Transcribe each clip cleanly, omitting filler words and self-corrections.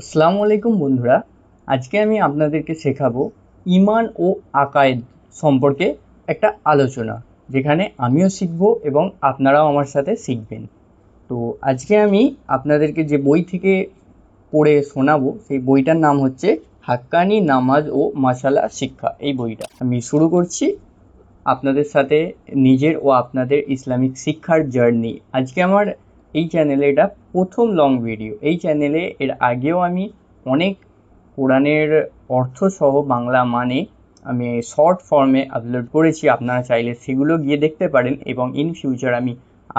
আসসালামু আলাইকুম বন্ধুরা। আজকে আমি আপনাদেরকে শেখাবো ঈমান ও আকায়েদ সম্পর্কে একটা আলোচনা, যেখানে আমিও শিখবো এবং আপনারাও আমার সাথে শিখবেন। তো আজকে আমি আপনাদেরকে যে বই থেকে পড়ে শোনাবো সেই বইটার নাম হচ্ছে হাক্কানি নামাজ ও মাসালা শিক্ষা। এই বইটা আমি শুরু করছি আপনাদের সাথে নিজের ও আপনাদের ইসলামিক শিক্ষার জার্নি। আজকে আমার এই চ্যানেলে এটা প্রথম লং ভিডিও। এই চ্যানেলে এর আগেও আমি অনেক কোরআনের অর্থসহ বাংলা মানে আমি শর্ট ফর্মে আপলোড করেছি, আপনারা চাইলে সেগুলো গিয়ে দেখতে পারেন এবং ইন ফিউচার আমি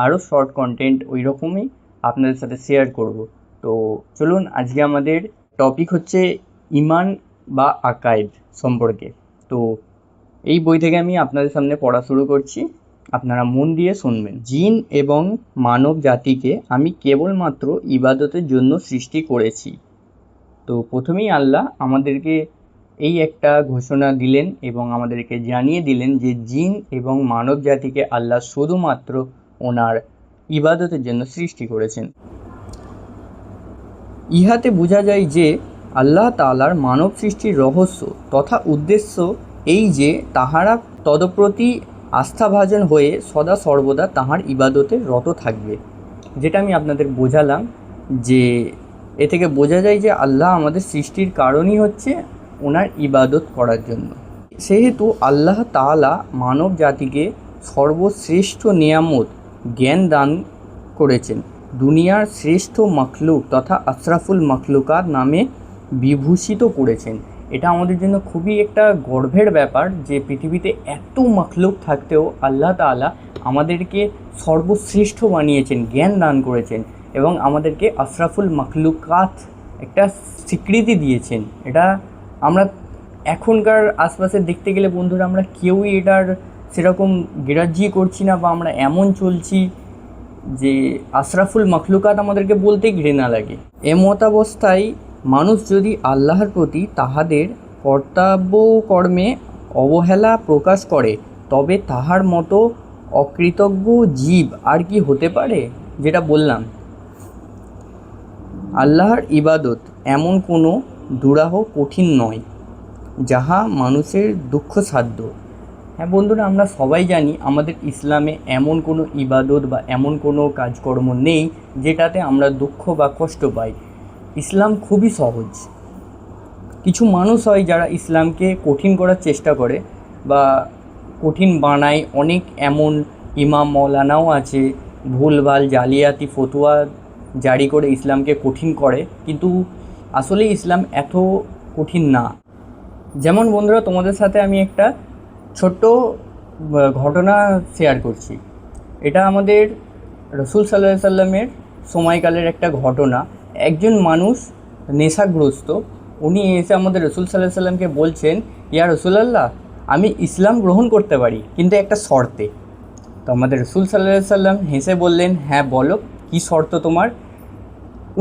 আরও শর্ট কন্টেন্ট ওই রকমই আপনাদের সাথে শেয়ার করব। তো চলুন, আজকে আমাদের টপিক হচ্ছে ঈমান বা আকায়েদ সম্পর্কে। তো এই বই থেকে আমি আপনাদের সামনে পড়া শুরু করছি, আপনারা মন দিয়ে শুনবেন। জিন এবং মানব জাতিকে আমি কেবলমাত্র ইবাদতের জন্য সৃষ্টি করেছি। তো প্রথমেই আল্লাহ আমাদেরকে এই একটা ঘোষণা দিলেন এবং আমাদেরকে জানিয়ে দিলেন যে জিন এবং মানব জাতিকে আল্লাহ শুধুমাত্র ওনার ইবাদতের জন্য সৃষ্টি করেছেন। ইহাতে বোঝা যায় যে আল্লাহ তাআলার মানব সৃষ্টির রহস্য তথা উদ্দেশ্য এই যে তাহারা তদপ্রতি আস্থাভাজন হয়ে সদা সর্বদা তাহার ইবাদতে রত থাকবে। যেটা আমি আপনাদের বোঝালাম, যে এ থেকে বোঝা যায় যে আল্লাহ আমাদের সৃষ্টির কারণই হচ্ছে ওনার ইবাদত করার জন্য। সেহেতু আল্লাহ তাআলা মানব জাতিকে সর্বশ্রেষ্ঠ নিয়ামত জ্ঞান দান করেছেন, দুনিয়ার শ্রেষ্ঠ মখলুক তথা আশরাফুল মখলুকাত নামে বিভূষিত করেছেন। এটা আমাদের জন্য খুবই একটা গর্বের ব্যাপার যে পৃথিবীতে এত মখলুক থাকতেও আল্লাহ তাআলা আমাদেরকে সর্বশ্রেষ্ঠ বানিয়েছেন, জ্ঞান দান করেছেন এবং আমাদেরকে আশরাফুল মখলুকাত একটা স্বীকৃতি দিয়েছেন। এটা আমরা এখনকার আশপাশে দেখতে গেলে বন্ধুরা আমরা কেউই এটার সেরকম গ্রাহ্যই করছি না, বা আমরা এমন চলছি যে আশরাফুল মখলুকাত আমাদেরকে বলতে ঘৃণা লাগে। এমতাবস্থায় মানুষ যদি আল্লাহর প্রতি তাহাদের কর্তব্য কর্মে অবহেলা প্রকাশ করে তবে তাহার মতো অকৃতজ্ঞ জীব আর কি হতে পারে। যেটা বললাম, আল্লাহর ইবাদত এমন কোনো দুরাহ কঠিন নয় যাহা মানুষের দুঃখসাধ্য। হ্যাঁ বন্ধুরা, আমরা সবাই জানি আমাদের ইসলামে এমন কোনো ইবাদত বা এমন কোনো কাজকর্ম নেই যেটাতে আমরা দুঃখ বা কষ্ট পাই। ইসলাম খুবই সহজ। কিছু মানুষ হয় যারা ইসলামকে কঠিন করার চেষ্টা করে বা কঠিন বানায়। অনেক এমন ইমাম মৌলানাও আছে ভুলভাল জালিয়াতি ফতুয়া জারি করে ইসলামকে কঠিন করে, কিন্তু আসলে ইসলাম এত কঠিন না। যেমন বন্ধুরা, তোমাদের সাথে আমি একটা ছোট্ট ঘটনা শেয়ার করছি। এটা আমাদের রসুল সাল্লাল্লাহু আলাইহি সাল্লামের সময়কালের একটা ঘটনা। একজন মানুষ নেশাগ্রস্ত, উনি এসে আমাদের রসুল সাল্লাল্লাহু আলাইহি সাল্লামকে বলছেন, ইয়া রসুলাল্লাহ, আমি ইসলাম গ্রহণ করতে পারি কিন্তু একটা শর্তে। তো আমাদের রসুল সাল্লাল্লাহু আলাইহি সাল্লাম হেসে বললেন, হ্যাঁ বলো, কী শর্ত তোমার?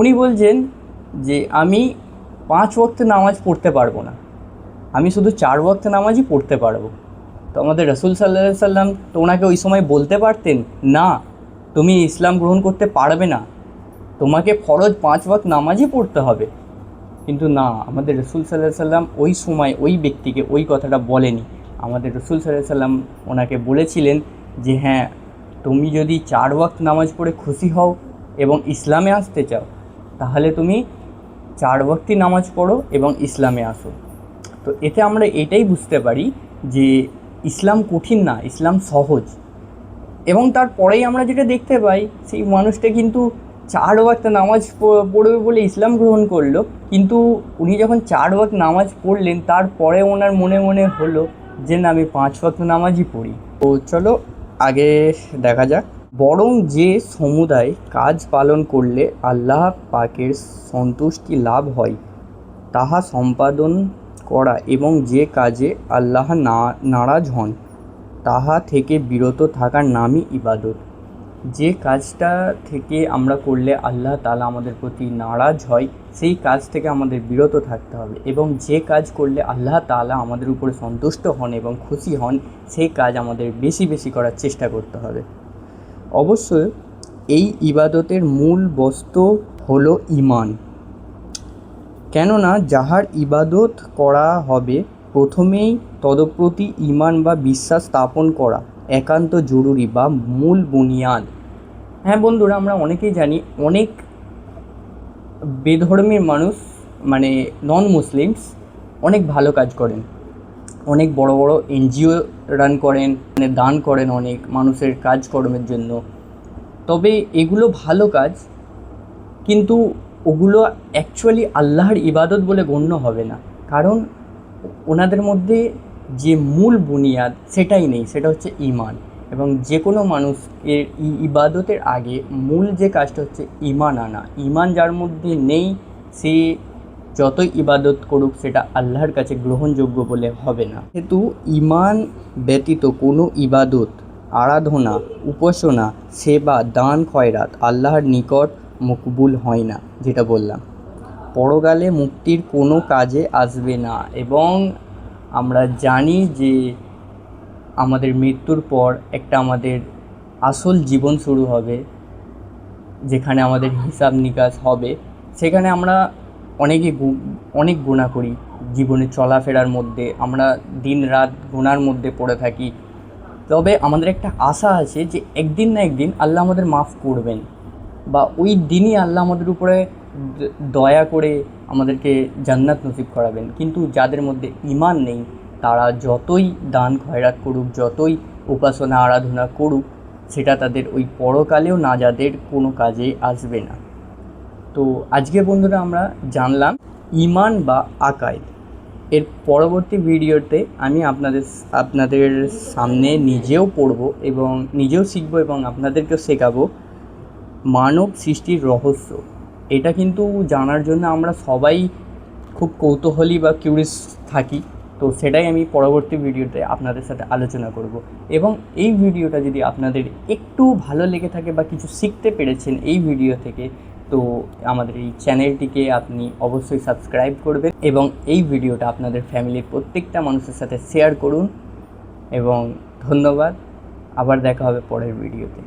উনি বলছেন যে আমি 5 ওয়াক্ত নামাজ পড়তে পারবো না, আমি শুধু 4 ওয়াক্ত নামাজই পড়তে পারবো। তো আমাদের রসুল সাল্লাল্লাহু আলাইহি সাল্লাম তো ওনাকে ওই সময় বলতে পারতেন, না তুমি ইসলাম গ্রহণ করতে পারবে না, তোমাকে ফরজ 5 ওয়াক্ত নামাজই পড়তে হবে। কিন্তু না, আমাদের রসুল সাল্লাল্লাহু আলাইহি সাল্লাম ওই সময় ওই ব্যক্তিকে ওই কথাটা বলেনি। আমাদের রসুল সাল্লাল্লাহু আলাইহি সাল্লাম ওনাকে বলেছিলেন যে হ্যাঁ, তুমি যদি 4 ওয়াক্ত নামাজ পড়ে খুশি হও এবং ইসলামে আসতে চাও তাহলে তুমি 4 ওয়াক্তই নামাজ পড়ো এবং ইসলামে আসো। তো এতে আমরা এটাই বুঝতে পারি যে ইসলাম কঠিন না, ইসলাম সহজ। এবং তারপরেই আমরা যেটা দেখতে পাই, সেই মানুষটা কিন্তু 4 ওয়াক্ত নামাজ পড়বে বলে ইসলাম গ্রহণ করলো, কিন্তু উনি যখন 4 ওয়াক্ত নামাজ পড়লেন তারপরে ওনার মনে মনে হলো যে না, আমি 5 ওয়াক্ত নামাজই পড়ি। তো চলো আগে দেখা যাক। বরং যে সমুদায় কাজ পালন করলে আল্লাহ পাকের সন্তুষ্টি লাভ হয় তাহা সম্পাদন করা এবং যে কাজে আল্লাহ নারাজ হন তাহা থেকে বিরত থাকার নামই ইবাদত। যে কাজটা থেকে আমরা করলে আল্লাহ তাআলা আমাদের প্রতি নারাজ হয় সেই কাজ থেকে আমাদের বিরত থাকতে হবে, এবং যে কাজ করলে আল্লাহ তাআলা আমাদের উপরে সন্তুষ্ট হন এবং খুশি হন সেই কাজ আমাদের বেশি বেশি করার চেষ্টা করতে হবে। অবশ্য এই ইবাদতের মূল বস্তু হলো ঈমান। কেননা যাহার ইবাদত করা হবে প্রথমেই তদপ্রতি ঈমান বা বিশ্বাস স্থাপন করা একান্ত জরুরি বা মূল বুনিয়াদ। হ্যাঁ বন্ধুরা, আমরা অনেকেই জানি অনেক বেধর্মীর মানুষ মানে নন মুসলিমস অনেক ভালো কাজ করেন, অনেক বড় বড় এনজিও রান করেন, মানে দান করেন অনেক মানুষের কাজকর্মের জন্য। তবে এগুলো ভালো কাজ, কিন্তু ওগুলো অ্যাকচুয়ালি আল্লাহর ইবাদত বলে গণ্য হবে না, কারণ ওনাদের মধ্যে যে মূল বুনিয়াদ সেটাই নেই, সেটা হচ্ছে ঈমান। এবং যে কোনো মানুষের ইবাদতের আগে মূল যে কাজটা হচ্ছে ঈমান আনা। ঈমান যার মধ্যে নেই, সে যতই ইবাদত করুক সেটা আল্লাহর কাছে গ্রহণযোগ্য বলে হবে না। যেহেতু ঈমান ব্যতীত কোনো ইবাদত, আরাধনা, উপাসনা, সেবা, দান, খয়রাত আল্লাহর নিকট মকবুল হয় না, যেটা বললাম। পরকালে মুক্তির কোনো কাজে আসবে না। এবং আমরা জানি যে আমাদের মৃত্যুর পর একটা আমাদের আসল জীবন শুরু হবে, যেখানে আমাদের হিসাব নিকাশ হবে। সেখানে আমরা অনেক গুনাহ করি জীবনে চলাফেরার মধ্যে, আমরা দিন রাত গুনার মধ্যে পড়ে থাকি। তবে আমাদের একটা আশা আছে যে একদিন না একদিন আল্লাহ আমাদের মাফ করবেন, বা ওই দিনই আল্লাহ আমাদের উপরে দয়া করে আমাদেরকে জান্নাত নসিব করাবেন। কিন্তু যাদের মধ্যে ঈমান নেই, তারা যতই দান খয়রাত করুক, যতই উপাসনা আরাধনা করুক, সেটা তাদের ওই পরকালেও নাজাদের কোনো কাজে আসবে না। তো আজকে বন্ধুরা আমরা জানলাম ঈমান বা আকায়েদ। এর পরবর্তী ভিডিওতে আমি আপনাদের সামনে নিজেও পড়ব এবং নিজেও শিখব এবং আপনাদেরকেও শেখাবো মানব সৃষ্টির রহস্য। এটা কিন্তু জানার জন্য আমরা সবাই খুব কৌতূহলী বা কিউরিয়াস থাকি। তো সেটাই আমি পরবর্তী ভিডিওতে আপনাদের সাথে আলোচনা করব। এবং এই ভিডিওটা যদি আপনাদের একটু ভালো লেগে থাকে বা কিছু শিখতে পেরেছেন এই ভিডিও থেকে, তো আমাদের এই চ্যানেলটিকে আপনি অবশ্যই সাবস্ক্রাইব করবেন এবং এই ভিডিওটা আপনাদের ফ্যামিলির প্রত্যেকটা মানুষের সাথে শেয়ার করুন। এবং ধন্যবাদ, আবার দেখা হবে পরের ভিডিওতে।